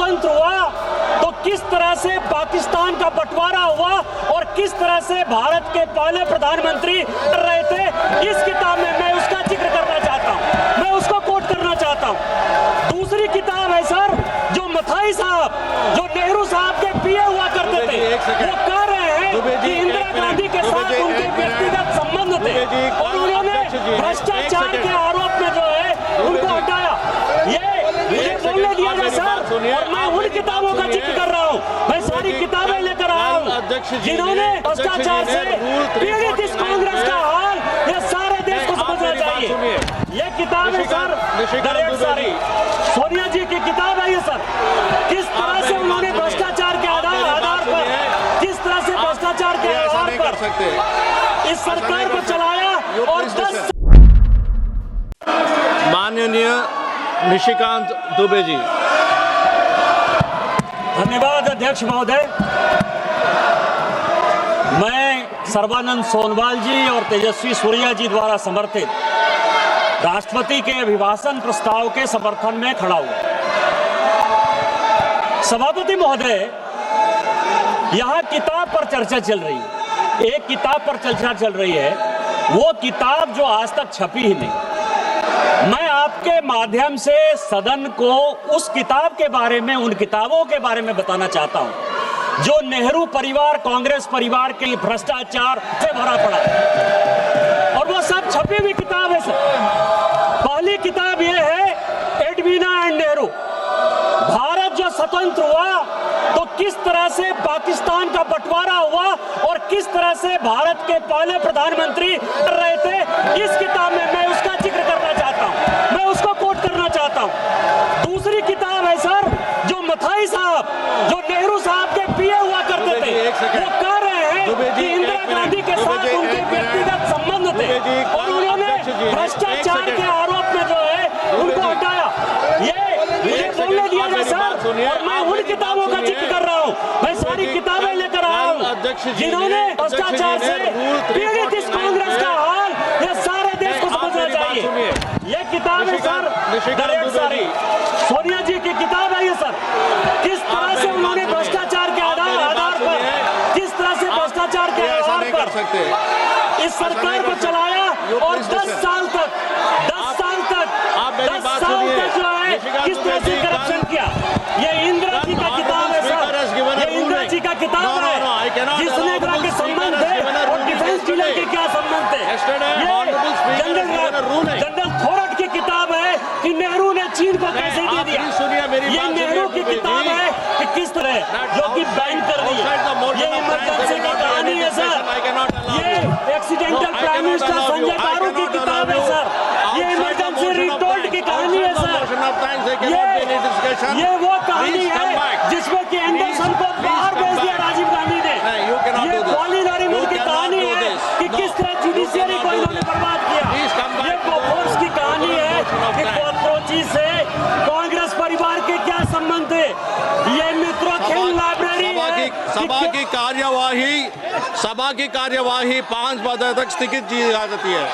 स्वतंत्र हुआ तो किस तरह से पाकिस्तान का बंटवारा हुआ और किस तरह से भारत के पहले प्रधानमंत्री कर रहे थे, इस किताब में मैं उसका जिक्र करना चाहता हूं, मैं उसको कोट करना चाहता हूं। दूसरी किताब है सर, जो मथाई साहब, जो नेहरू साहब के पीए हुआ करते थे, वो कह रहे हैं कि इंदिरा गांधी के साथ उनके व्यक्तिगत संबंध थे और उन्होंने भ्रष्टाचार के आरोप में जो है उनको हटाया। ये बोलने दिया जाए सर, और मैं उन किताबों का जिक्र कर रहा हूँ, मैं सारी किताबें लेकर आया हूँ जिन्होंने भ्रष्टाचार से पीड़ित इस कांग्रेस का हाल ये सारे देश को समझना चाहिए। ये किताब है सर, डायरेक्ट सारी सोनिया जी की किताब है ये सर, किस तरह से उन्होंने भ्रष्टाचार के आधार पर, किस तरह से भ्रष्टाचार के आधार पर इस सरकार को चलाया और 10 माननीय निशिकांत दुबे जी। धन्यवाद अध्यक्ष महोदय। मैं सर्बानंद सोनवाल जी और तेजस्वी सूर्या जी द्वारा समर्थित राष्ट्रपति के अभिभाषण प्रस्ताव के समर्थन में खड़ा हूं। सभापति महोदय, यहां किताब पर चर्चा चल रही है, एक किताब पर चर्चा चल रही है, वो किताब जो आज तक छपी ही नहीं। मैं आपके माध्यम से सदन को उस किताब के बारे में, उन किताबों के बारे में बताना चाहता हूं जो नेहरू परिवार, कांग्रेस परिवार के भ्रष्टाचार से भरा पड़ा है, और वो सब छपी हुई किताब है सर। पहली किताब ये है एडवीना एंड नेहरू, भारत जो स्वतंत्र हुआ तो किस तरह से पाकिस्तान का बंटवारा हुआ और किस तरह से भारत के पहले प्रधानमंत्री कर रहे थे, इस किताब में मैं उसका जिक्र करना चाहता हूं, मैं उसको कोट करना चाहता हूं। दूसरी किताब है सर, जो मथाई साहब, जो नेहरू साहब के पीए हुआ करते थे, वो कह रहे हैं कि इंदिरा गांधी के साथ उनके व्यक्तिगत संबंध थे और उन्होंने भ्रष्टाचार के आरोप में जो है उनको हटाया। ये बोलने दिया जाए सर, और मैं उन किताबों का जिक्र कर रहा हूँ, मैं सारी किताबें लेकर आया हूँ जिन्होंने भ्रष्टाचार से पीड़ित इस कांग्रेस का हाल ये सारे देश को समझना चाहिए। ये किताब है सर, डायरेक्ट सारी सोनिया जी की किताब है ये सर, किस तरह से उन्होंने भ्रष्टाचार के आधार पर, किस तरह से भ्रष्टाचार के आधार पर इस सरकार को चलाया और 10 साल तक जो है किस तरह से करप्शन किया। ये इंदिरा जी का किताब है सर, ये इंदिरा जी का किताब है, जिसने के संबंध थे और डिफेंस डीलर के क्या संबंध थे। ये जनरल थोरट की किताब है कि नेहरू ने चीन को कैसे दे दिया। ये नेहरू की किताब है कि किस तरह जो कि बैन कर दी। ये इमरजेंसी की कहानी है सर, ये एक्सीडेंटल प्राइम मिनिस्टर संजय गारू की किताब है सर, ये इमरजेंसी रिटोल्ड की कहानी है सर, ये वो कहानी है जिसमें कि एंडरसन को बाहर भेज दिया राजीव गांधी ने। ये कॉलिन नरीमन की कहानी है कि किस तरह जुडिशियरी को इन्होंने बर्बाद किया। ये बोफोर्स की कहानी है कि कोथरोची से कांग्रेस परिवार के क्या संबंध थे। ये मित्रों खेल लाइब्रेरी है। सभा की कार्यवाही 5 बजे तक स्थगित की जा सकती है।